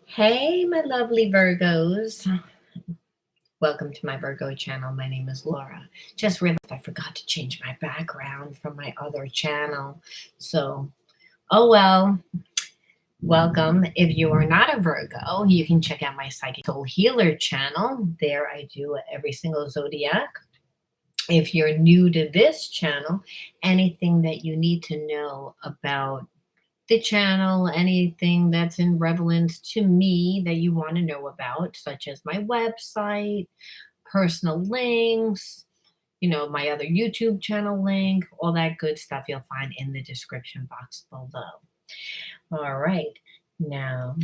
Hey, my lovely Virgos. Welcome to my Virgo channel. My name is Laura. Just realized I forgot to change my background from my other channel. So, oh well, welcome. If you are not a Virgo, you can check out my Psychic Soul Healer channel. There I do every single zodiac. If you're new to this channel, anything that you need to know about the channel, anything that's in relevance to me that you want to know about, such as my website, personal links, my other YouTube channel link, all that good stuff you'll find in the description box below. All right. Now,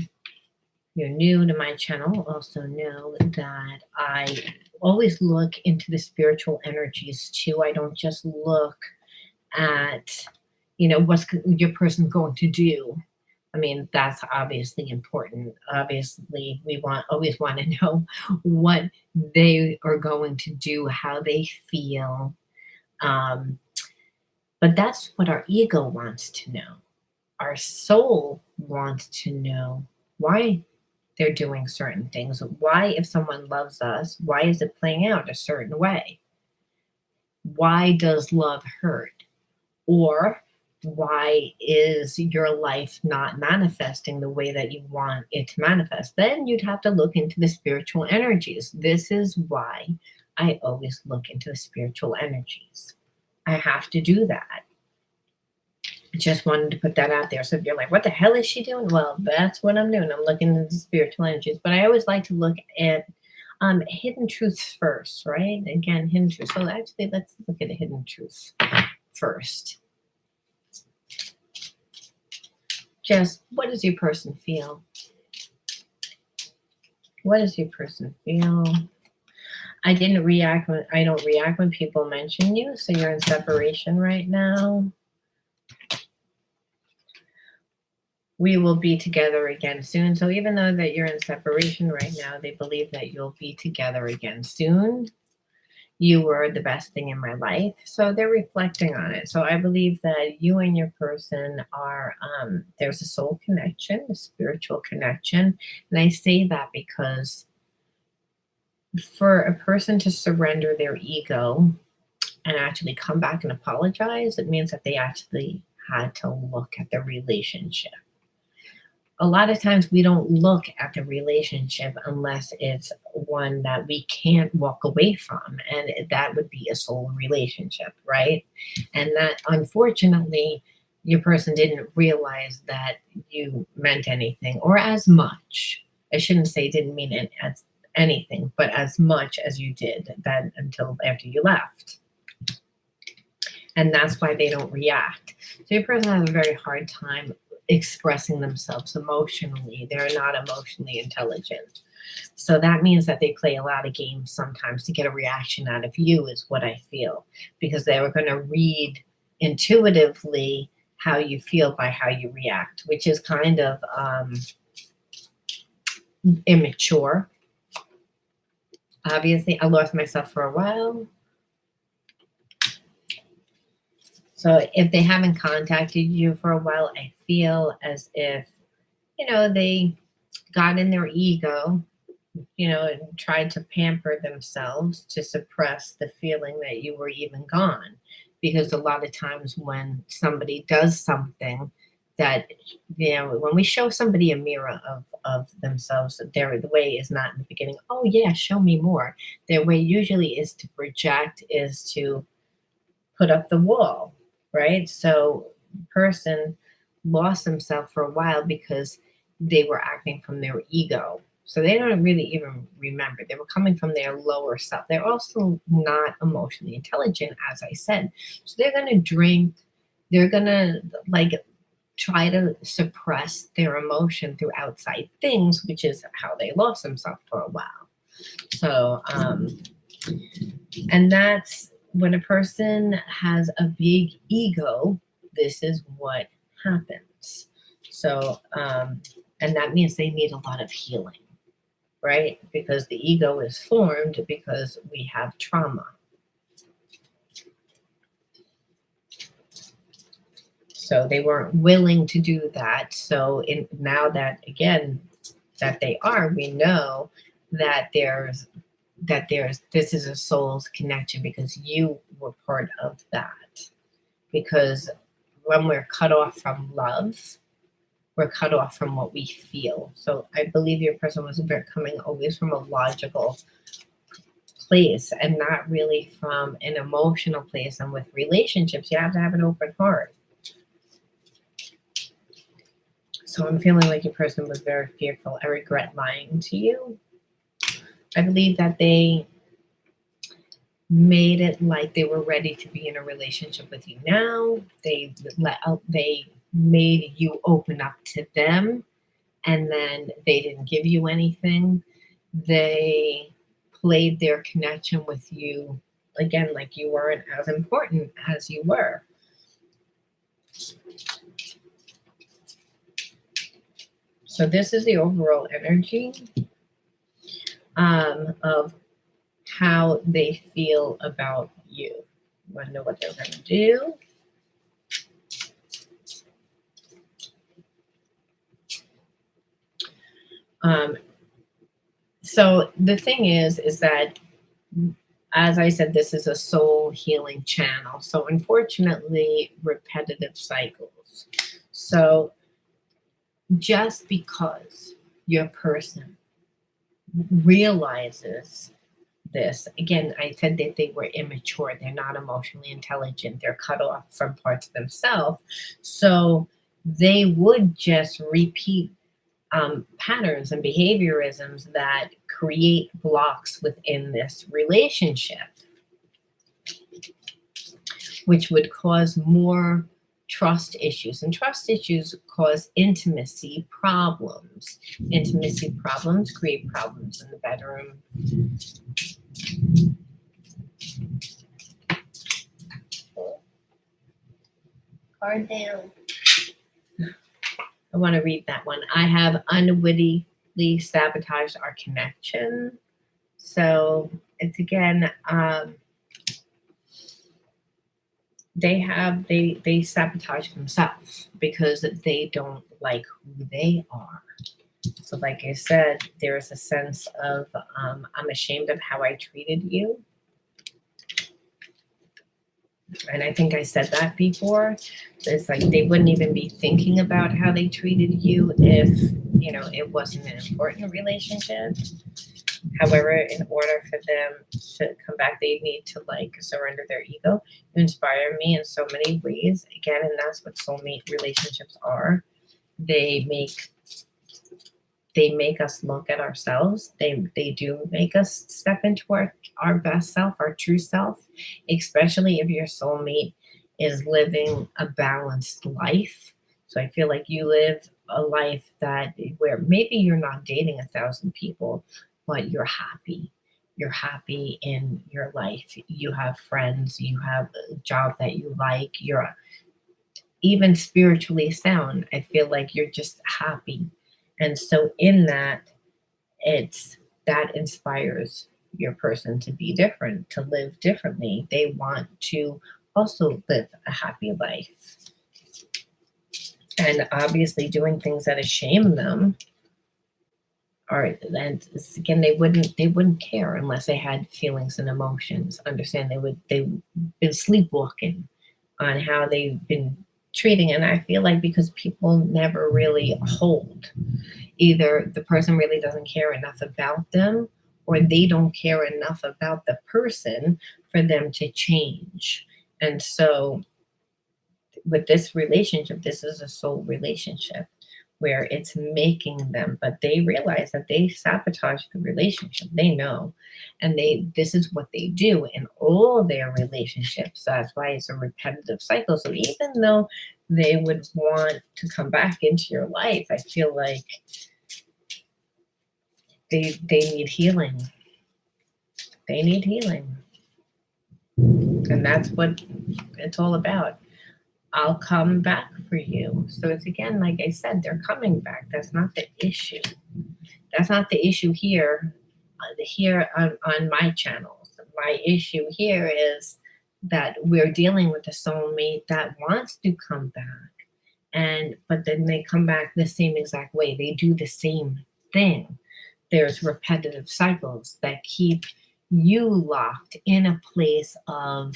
you're new to my channel, also know that I always look into the spiritual energies too. I don't just look at what's your person going to do. I mean, that's obviously important. Obviously, we always want to know what they are going to do, how they feel. um, but that's what our ego wants to know. Our soul wants to know why they're doing certain things. Why, if someone loves us, why is it playing out a certain way? Why does love hurt? Or why is your life not manifesting the way that you want it to manifest? Then you'd have to look into the spiritual energies. This is why I always look into the spiritual energies. I have to do that. Just wanted to put that out there. So if you're like, what the hell is she doing? Well, that's what I'm doing. I'm looking into the spiritual energies. But I always like to look at hidden truths first, right? Again, hidden truths. So actually, let's look at a hidden truth first. Just what does your person feel? What does your person feel? I don't react when people mention you, so you're in separation right now. We will be together again soon. So even though that you're in separation right now, they believe that you'll be together again soon. You were the best thing in my life. So they're reflecting on it. So I believe that you and your person are, there's a soul connection, a spiritual connection. And I say that because for a person to surrender their ego and actually come back and apologize, it means that they actually had to look at the relationship. A lot of times we don't look at the relationship unless it's one that we can't walk away from, and that would be a soul relationship, right? And that, unfortunately, your person didn't realize that you meant anything or as much. I shouldn't say didn't mean it as anything, but as much as you did that until after you left. And that's why they don't react. So your person has a very hard time expressing themselves emotionally. They're not emotionally intelligent. So that means that they play a lot of games sometimes to get a reaction out of you, is what I feel, because they were going to read intuitively how you feel by how you react, which is kind of immature. Obviously, I lost myself for a while. So if they haven't contacted you for a while, I feel as if, they got in their ego, and tried to pamper themselves to suppress the feeling that you were even gone. Because a lot of times when somebody does something that, when we show somebody a mirror of themselves, the way is not in the beginning, oh yeah, show me more. Their way usually is to project, is to put up the wall, right? So person lost themselves for a while because they were acting from their ego. So they don't really even remember. They were coming from their lower self. They're also not emotionally intelligent, as I said. So they're going to drink. They're going to try to suppress their emotion through outside things, which is how they lost themselves for a while. So, and that's when a person has a big ego, this is what happens. So, and that means they need a lot of healing, right? Because the ego is formed because we have trauma. So they weren't willing to do that. So now that, again, that they are, we know that this is a soul's connection because you were part of that. Because when we're cut off from love, we're cut off from what we feel. So I believe your person was coming always from a logical place and not really from an emotional place. And with relationships, you have to have an open heart. So I'm feeling like your person was very fearful. I regret lying to you. I believe that they made it like they were ready to be in a relationship with you now. They made you open up to them, and then they didn't give you anything. They played their connection with you again like you weren't as important as you were. So this is the overall energy of how they feel about you. Want to know what they're going to do? So the thing is that, as I said, this is a soul healing channel. So unfortunately, repetitive cycles. So just because your person realizes this, again, I said that they were immature. They're not emotionally intelligent. They're cut off from parts of themselves. So they would just repeat patterns and behaviorisms that create blocks within this relationship, which would cause more trust issues. And trust issues cause intimacy problems. Intimacy problems create problems in the bedroom. Card down. I want to read that one. I have unwittingly sabotaged our connection. So it's again, they sabotage themselves because they don't like who they are. So like I said, there is a sense of I'm ashamed of how I treated you. And I think I said that before. It's like they wouldn't even be thinking about how they treated you if, it wasn't an important relationship. However, in order for them to come back, they need to surrender their ego. You inspire me in so many ways. Again, and that's what soulmate relationships are. They make us look at ourselves. They do make us step into our best self, our true self, especially if your soulmate is living a balanced life. So I feel like you live a life where maybe you're not dating 1,000 people, but you're happy. You're happy in your life. You have friends. You have a job that you like. You're even spiritually sound. I feel like you're just happy. And so in that, that inspires your person to be different, to live differently. They want to also live a happy life. And obviously doing things that shame them, and again, they wouldn't care unless they had feelings and emotions. Understand, they've been sleepwalking on how they've been treating. And I feel like because people never really hold, either the person really doesn't care enough about them, or they don't care enough about the person for them to change. And so with this relationship, this is a soul relationship where it's making them, but they realize that they sabotage the relationship. They know, and this is what they do in all their relationships. So that's why it's a repetitive cycle. So even though they would want to come back into your life, I feel like they need healing. They need healing. And that's what it's all about. I'll come back for you. So it's again, like I said, they're coming back. That's not the issue. That's not the issue here on my channels. My issue here is that we're dealing with a soulmate that wants to come back. But then they come back the same exact way. They do the same thing. There's repetitive cycles that keep you locked in a place of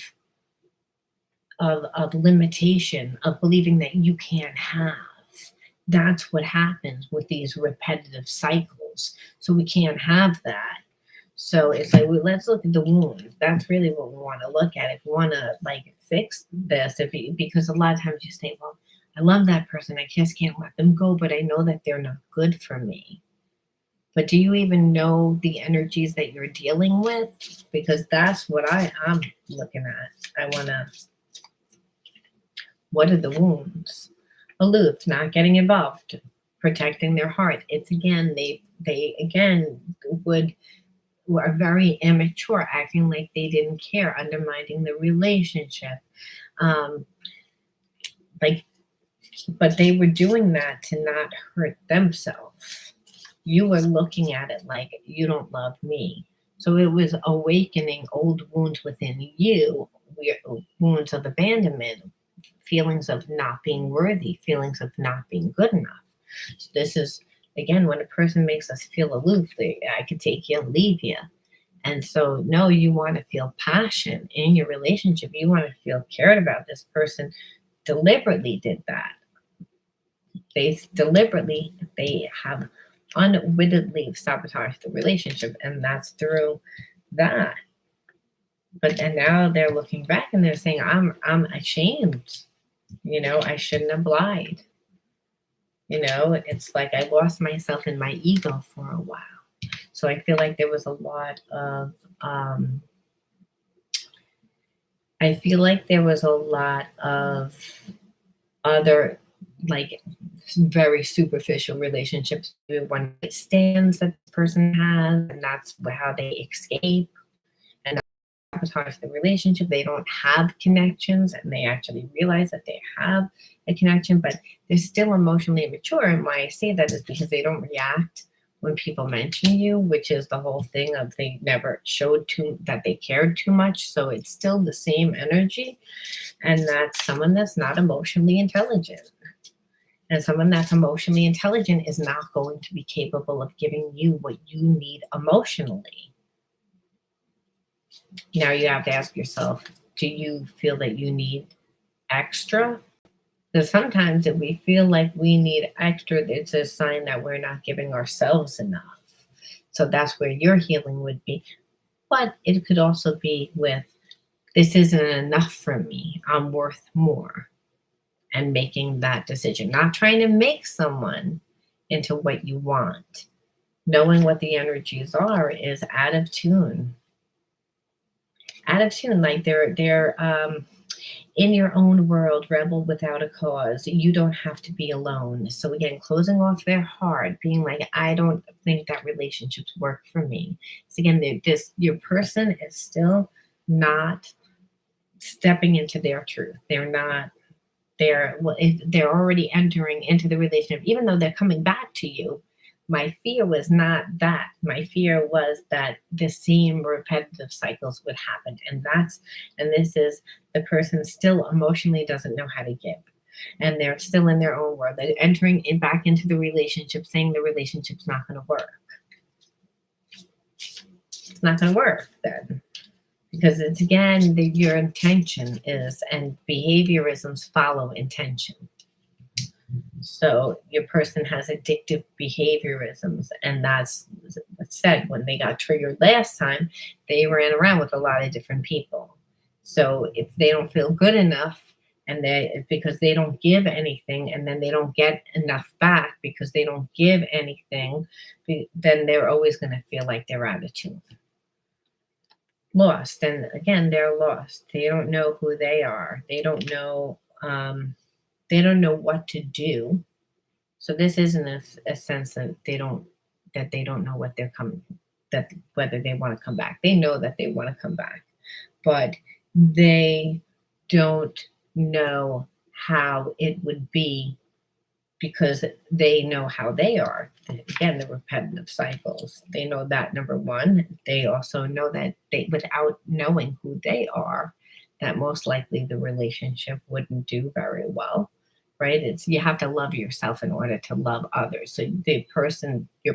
limitation, of believing that you can't have. That's what happens with these repetitive cycles. So we can't have that. So it's like, let's look at the wound. That's really what we want to look at. If we want to like fix this, because a lot of times you say, well, I love that person. I just can't let them go, but I know that they're not good for me. But do you even know the energies that you're dealing with? Because that's what I'm looking at. I want to, what are the wounds? Aloof, not getting involved, protecting their heart. It's again, they again were very immature, acting like they didn't care, undermining the relationship. Um, like, but they were doing that to not hurt themselves. You were looking at it like you don't love me. So it was awakening old wounds within you, wounds of abandonment, feelings of not being worthy, feelings of not being good enough. So this is, again, when a person makes us feel aloof, I could take you and leave you. And so, no, you want to feel passion in your relationship. You want to feel cared about. This person deliberately did that. They have unwittingly sabotaged the relationship, and that's through that. But and now they're looking back and they're saying, I'm ashamed. I shouldn't have lied. It's like I lost myself in my ego for a while. So I feel like there was a lot of other like very superficial relationships, one night stands that the person has, and that's how they escape and sabotage the relationship. They don't have connections, and they actually realize that they have a connection, but they're still emotionally immature. And why I say that is because they don't react when people mention you, which is the whole thing of they never showed that they cared too much. So it's still the same energy, and that's someone that's not emotionally intelligent. And someone that's emotionally intelligent is not going to be capable of giving you what you need emotionally. Now you have to ask yourself, do you feel that you need extra? Because sometimes if we feel like we need extra, it's a sign that we're not giving ourselves enough. So that's where your healing would be. But it could also be with, this isn't enough for me. I'm worth more. And making that decision, not trying to make someone into what you want. Knowing what the energies are is out of tune. Out of tune, like they're in your own world, rebel without a cause. You don't have to be alone. So again, closing off their heart, being like, I don't think that relationships work for me. So again, your person is still not stepping into their truth. They're already entering into the relationship, even though they're coming back to you. My fear was not that. My fear was that the same repetitive cycles would happen. And this is, the person still emotionally doesn't know how to give. And they're still in their own world. They're entering back into the relationship, saying the relationship's not going to work. It's not going to work then. Because it's, again, your intention is, and behaviorisms follow intention. So your person has addictive behaviorisms, and that's what's said. When they got triggered last time, they ran around with a lot of different people. So if they don't feel good enough, and because they don't give anything, and then they don't get enough back because they don't give anything, then they're always going to feel like they're out of tune. Lost. And again, they're lost. They don't know who they are. They don't know what to do. So this isn't a sense that they don't know what they're coming, that whether they want to come back. They know that they want to come back, but they don't know how it would be, because they know how they are. Again, the repetitive cycles. They know that, number one. They also know that without knowing who they are, that most likely the relationship wouldn't do very well, right? It's you have to love yourself in order to love others. So your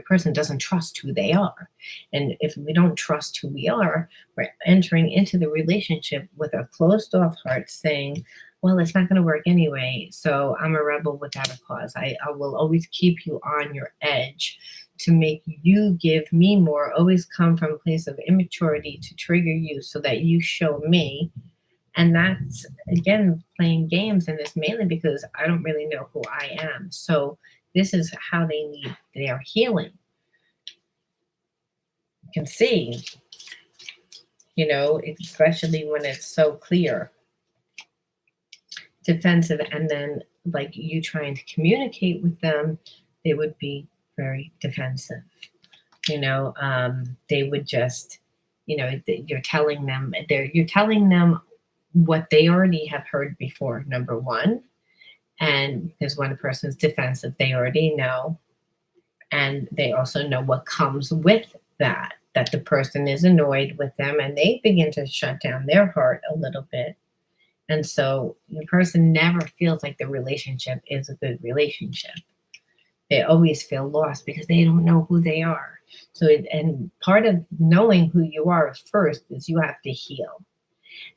person doesn't trust who they are. And if we don't trust who we are, we're entering into the relationship with a closed off heart saying, well, it's not going to work anyway. So I'm a rebel without a cause. I will always keep you on your edge to make you give me more, always come from a place of immaturity to trigger you so that you show me. And that's, again, playing games. And it's mainly because I don't really know who I am. So this is how they need their healing. You can see, especially when it's so clear, defensive, and then like you trying to communicate with them, they would be very defensive. They would just, you're telling them what they already have heard before, number one. And because when a person's defensive, they already know. And they also know what comes with that the person is annoyed with them, and they begin to shut down their heart a little bit. And so the person never feels like the relationship is a good relationship. They always feel lost because they don't know who they are. And part of knowing who you are first is you have to heal.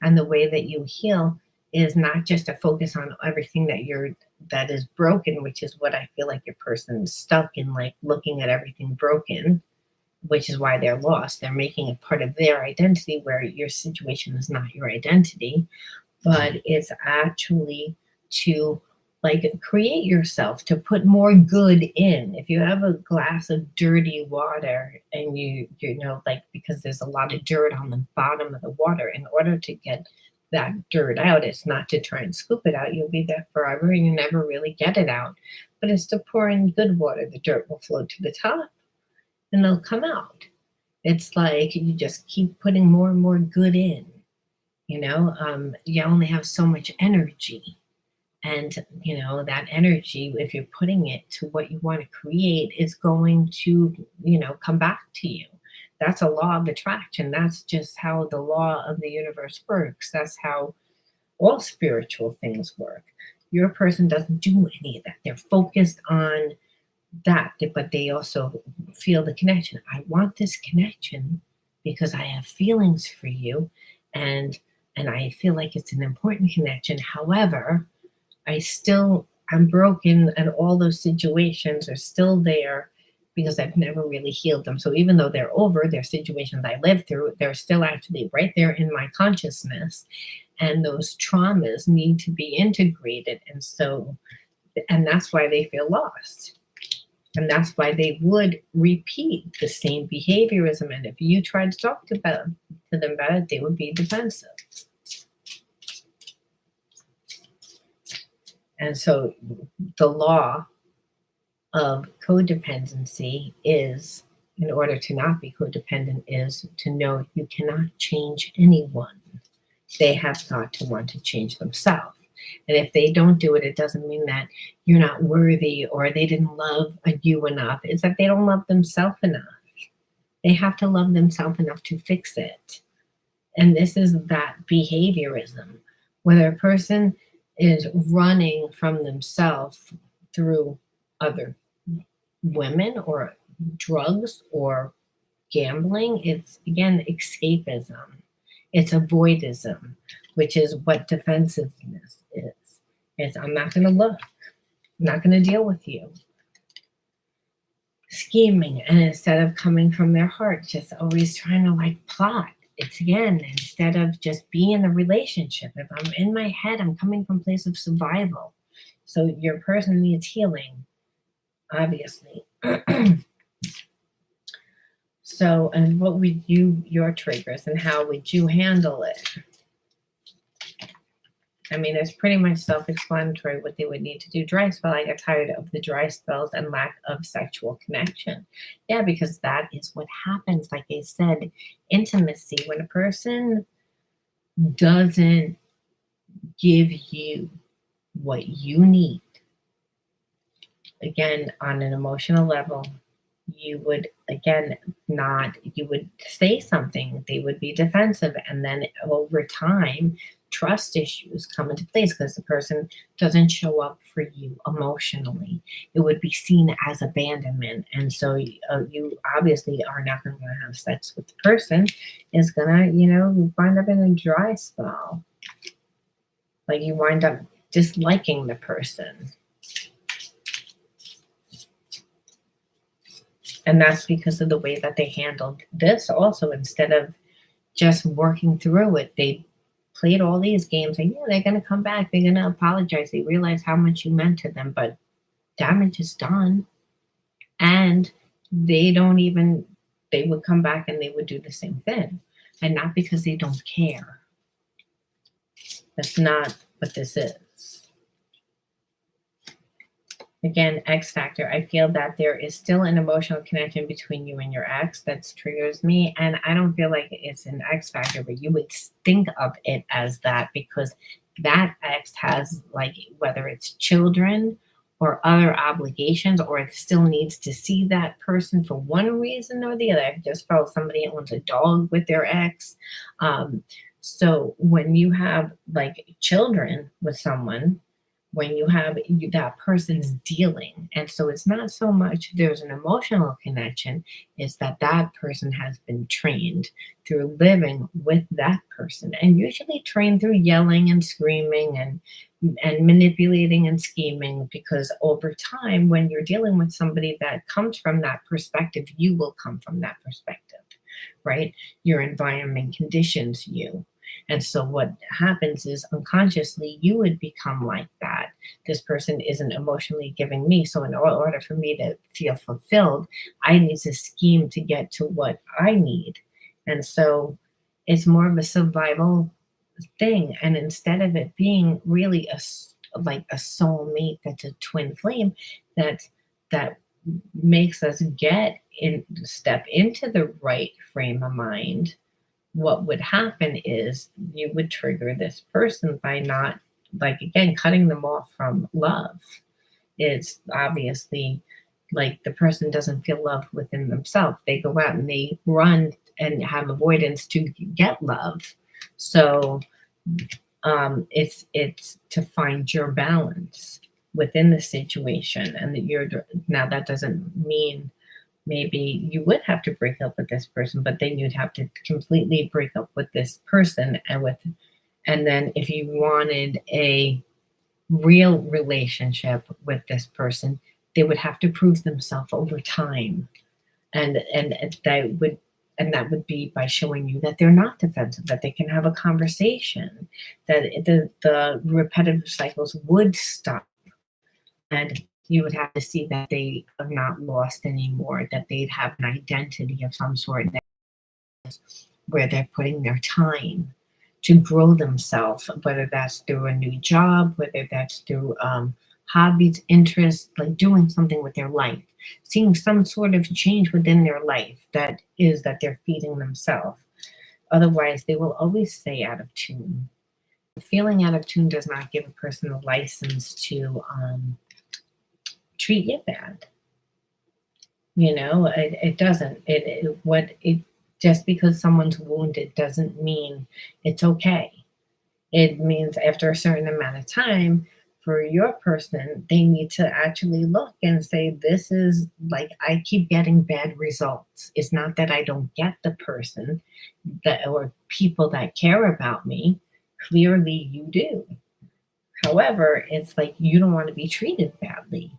And the way that you heal is not just to focus on everything that is broken, which is what I feel like your person's stuck in, like looking at everything broken, which is why they're lost. They're making it part of their identity, where your situation is not your identity, but it's actually to like create yourself, to put more good in. If you have a glass of dirty water and because there's a lot of dirt on the bottom of the water, in order to get that dirt out, it's not to try and scoop it out. You'll be there forever and you never really get it out. But it's to pour in good water. The dirt will float to the top and they'll come out. It's like you just keep putting more and more good in. You only have so much energy. And, that energy, if you're putting it to what you want to create, is going to, come back to you. That's a law of attraction. That's just how the law of the universe works. That's how all spiritual things work. Your person doesn't do any of that. They're focused on that, but they also feel the connection. I want this connection because I have feelings for you, and I feel like it's an important connection. However, I'm broken, and all those situations are still there because I've never really healed them. So even though they're over, they're situations I lived through, they're still actually right there in my consciousness. And those traumas need to be integrated. And that's why they feel lost. And that's why they would repeat the same behaviorism. And if you tried to talk to them about it, they would be defensive. And so the law of codependency is, in order to not be codependent, is to know you cannot change anyone. They have got to want to change themselves. And if they don't do it, it doesn't mean that you're not worthy or they didn't love you enough. It's that they don't love themselves enough. They have to love themselves enough to fix it. And this is that behaviorism, whether a person is running from themselves through other women or drugs or gambling. It's, again, escapism. It's avoidism, which is what defensiveness is. It's, I'm not going to look. I'm not going to deal with you. Scheming, and instead of coming from their heart, just always trying to plot. It's, again, instead of just being in a relationship. If I'm in my head, I'm coming from a place of survival. So your person needs healing, obviously. So, and what would your triggers, and how would you handle it? I mean, it's pretty much self-explanatory what they would need to do. Dry spell, I get tired of the dry spells and lack of sexual connection. Yeah, because that is what happens. Like I said, intimacy, when a person doesn't give you what you need, again, on an emotional level, you would, again, you would say something, they would be defensive. And then over time, trust issues come into place because the person doesn't show up for you emotionally. It would be seen as abandonment. And so you obviously are not going to have sex with the person, is going to, wind up in a dry spell. Like you wind up disliking the person. And that's because of the way that they handled this also. Instead of just working through it, they played all these games and they're going to come back, they're going to apologize, they realize how much you meant to them, but damage is done. And they would come back and they would do the same thing. And not because they don't care. That's not what this is. Again, X factor. I feel that there is still an emotional connection between you and your ex that triggers me. And I don't feel like it's an X factor, but you would think of it as that because that ex has, like, whether it's children or other obligations, or it still needs to see that person for one reason or the other. I just felt somebody owns a dog with their ex. So when you have like children with someone, when you have that person's dealing. And so it's not so much there's an emotional connection, it's that that person has been trained through living with that person, and usually trained through yelling and screaming and manipulating and scheming, because over time, when you're dealing with somebody that comes from that perspective, you will come from that perspective, right? Your environment conditions you. And so what happens is unconsciously you would become like that. This person isn't emotionally giving me. So in order for me to feel fulfilled, I need to scheme to get to what I need. And so it's more of a survival thing. And instead of it being really like a soulmate that's a twin flame that makes us step into the right frame of mind, what would happen is you would trigger this person by not, like, again, cutting them off from love. It's obviously like the person doesn't feel love within themselves. They go out and they run and have avoidance to get love. So it's to find your balance within the situation. And now that doesn't mean maybe you would have to break up with this person, but then you'd have to completely break up with this person and then if you wanted a real relationship with this person, they would have to prove themselves over time. And that would be by showing you that they're not defensive, that they can have a conversation, that the repetitive cycles would stop. And you would have to see that they are not lost anymore, that they'd have an identity of some sort where they're putting their time to grow themselves, whether that's through a new job, whether that's through hobbies, interests, like doing something with their life, seeing some sort of change within their life that they're feeding themselves. Otherwise, they will always stay out of tune. Feeling out of tune does not give a person a license to treat you bad. It doesn't. Just because someone's wounded doesn't mean it's okay. It means after a certain amount of time, for your person, they need to actually look and say, this is like, I keep getting bad results. It's not that I don't get the person or people that care about me. Clearly you do. However, it's like you don't want to be treated badly.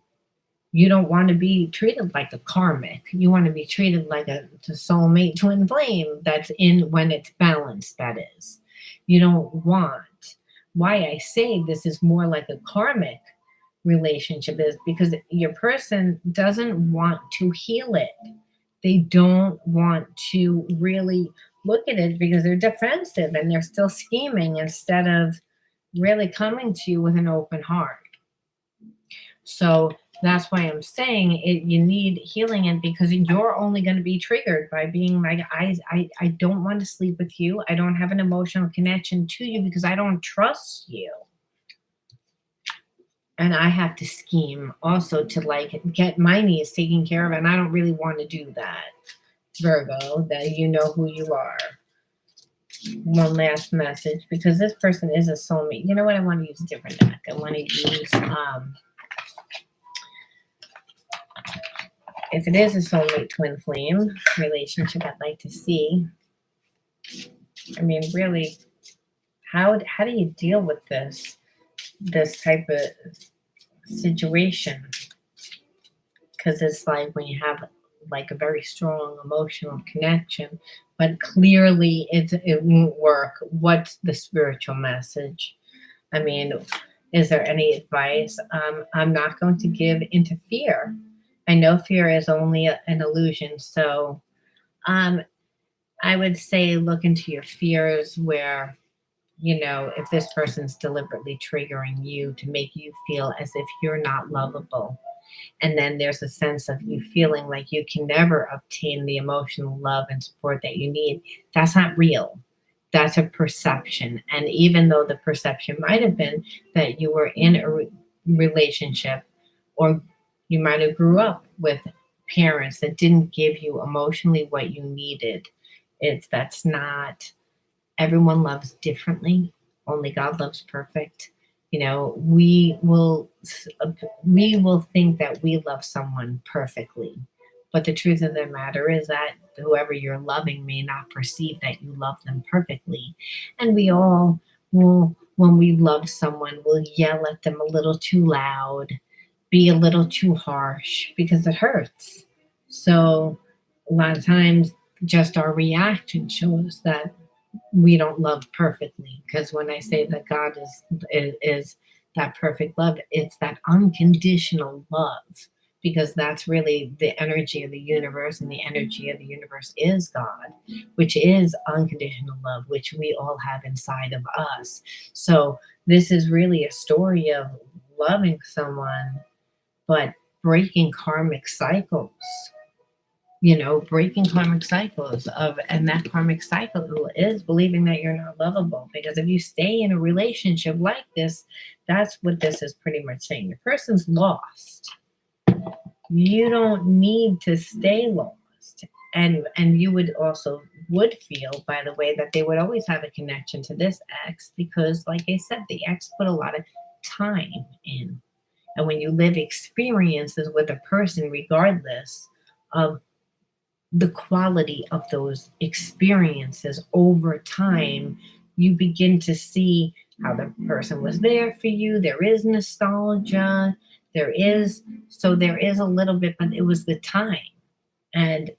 You don't want to be treated like a karmic. You want to be treated like a soulmate twin flame that's in when it's balanced, that is. You don't want. Why I say this is more like a karmic relationship is because your person doesn't want to heal it. They don't want to really look at it because they're defensive and they're still scheming instead of really coming to you with an open heart. So that's why I'm saying you need healing, and because you're only going to be triggered by being like, I don't want to sleep with you. I don't have an emotional connection to you because I don't trust you. And I have to scheme also to like get my needs taken care of. And I don't really want to do that, Virgo, that you know who you are. one last message, because this person is a soulmate. You know what? I want to use a different deck. I want to use, if it is a soulmate twin flame relationship, I'd like to see. I mean, really, how do you deal with this type of situation? Because it's like when you have like a very strong emotional connection, but clearly it won't work. What's the spiritual message? I mean, is there any advice? I'm not going to give into fear. I know fear is only an illusion. So I would say look into your fears where, if this person's deliberately triggering you to make you feel as if you're not lovable. And then there's a sense of you feeling like you can never obtain the emotional love and support that you need. That's not real. That's a perception. And even though the perception might have been that you were in a relationship, or you might have grew up with parents that didn't give you emotionally what you needed, that's not, everyone loves differently. Only God loves perfect. We will think that we love someone perfectly, but the truth of the matter is that whoever you're loving may not perceive that you love them perfectly. And we all will, when we love someone, will yell at them a little too loud, be a little too harsh because it hurts. So a lot of times just our reaction shows that we don't love perfectly. Because when I say that God is that perfect love, it's that unconditional love, because that's really the energy of the universe, and the energy of the universe is God, which is unconditional love, which we all have inside of us. So this is really a story of loving someone, but breaking karmic cycles, breaking karmic cycles and that karmic cycle is believing that you're not lovable. Because if you stay in a relationship like this, that's what this is pretty much saying. The person's lost. You don't need to stay lost. And you would feel, by the way, that they would always have a connection to this ex, because like I said, the ex put a lot of time in. And when you live experiences with a person, regardless of the quality of those experiences over time, you begin to see how the person was there for you. There is nostalgia. There is a little bit, but it was the time. And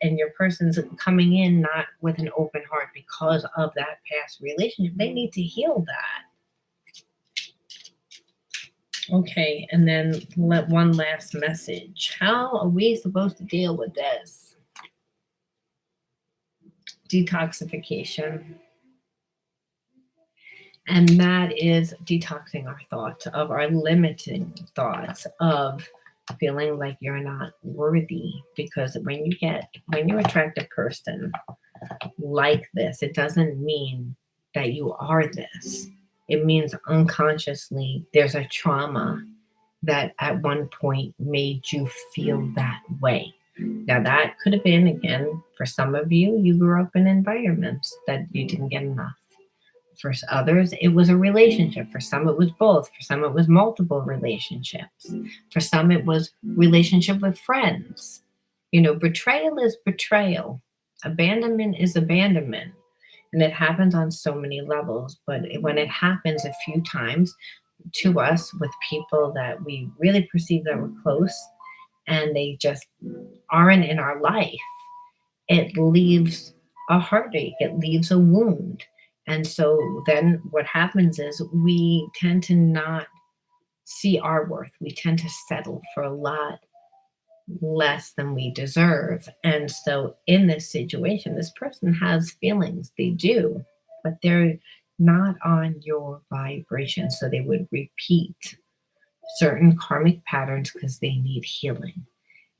your person's coming in not with an open heart because of that past relationship. They need to heal that. Okay, and then one last message. How are we supposed to deal with this? Detoxification. And that is detoxing our thoughts, of our limiting thoughts, of feeling like you're not worthy. Because when you attract a person like this, it doesn't mean that you are this. It means unconsciously there's a trauma that at one point made you feel that way. Now, that could have been, again, for some of you, you grew up in environments that you didn't get enough. For others, it was a relationship. For some, it was both. For some, it was multiple relationships. For some, it was relationship with friends. Betrayal is betrayal. Abandonment is abandonment. And it happens on so many levels. But when it happens a few times to us with people that we really perceive that we're close, and they just aren't in our life, it leaves a heartache, it leaves a wound. And so then what happens is we tend to not see our worth. We tend to settle for a lot less than we deserve. And so in this situation, this person has feelings, they do, but they're not on your vibration. So they would repeat certain karmic patterns because they need healing.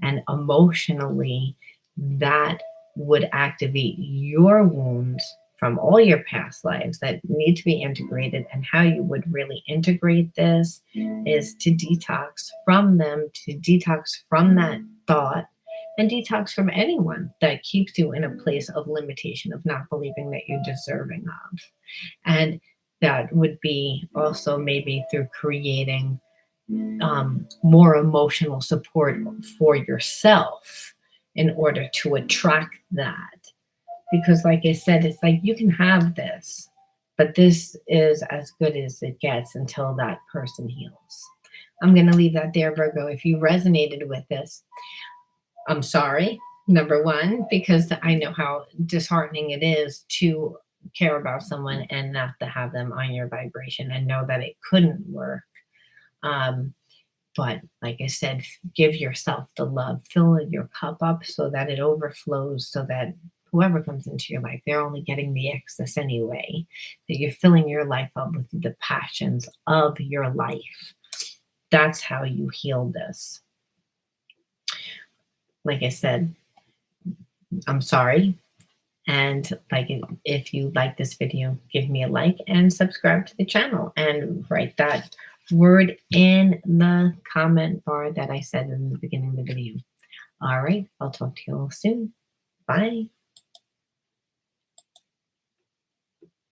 And emotionally, that would activate your wounds from all your past lives that need to be integrated. And how you would really integrate this is to detox from them, to detox from that thought, and detox from anyone that keeps you in a place of limitation, of not believing that you're deserving of. And that would be also maybe through creating more emotional support for yourself in order to attract that. Because, like I said, it's like you can have this, but this is as good as it gets until that person heals. I'm going to leave that there, Virgo. If you resonated with this, I'm sorry, number one, because I know how disheartening it is to care about someone and not to have them on your vibration and know that it couldn't work. Um, but like I said, give yourself the love, fill your cup up so that it overflows, so that whoever comes into your life, they're only getting the excess anyway, that you're filling your life up with the passions of your life. That's how you heal this. Like I said, I'm sorry. And like, if you like this video, give me a like and subscribe to the channel and write that word in the comment bar that I said in the beginning of the video. All right, I'll talk to you all soon. Bye.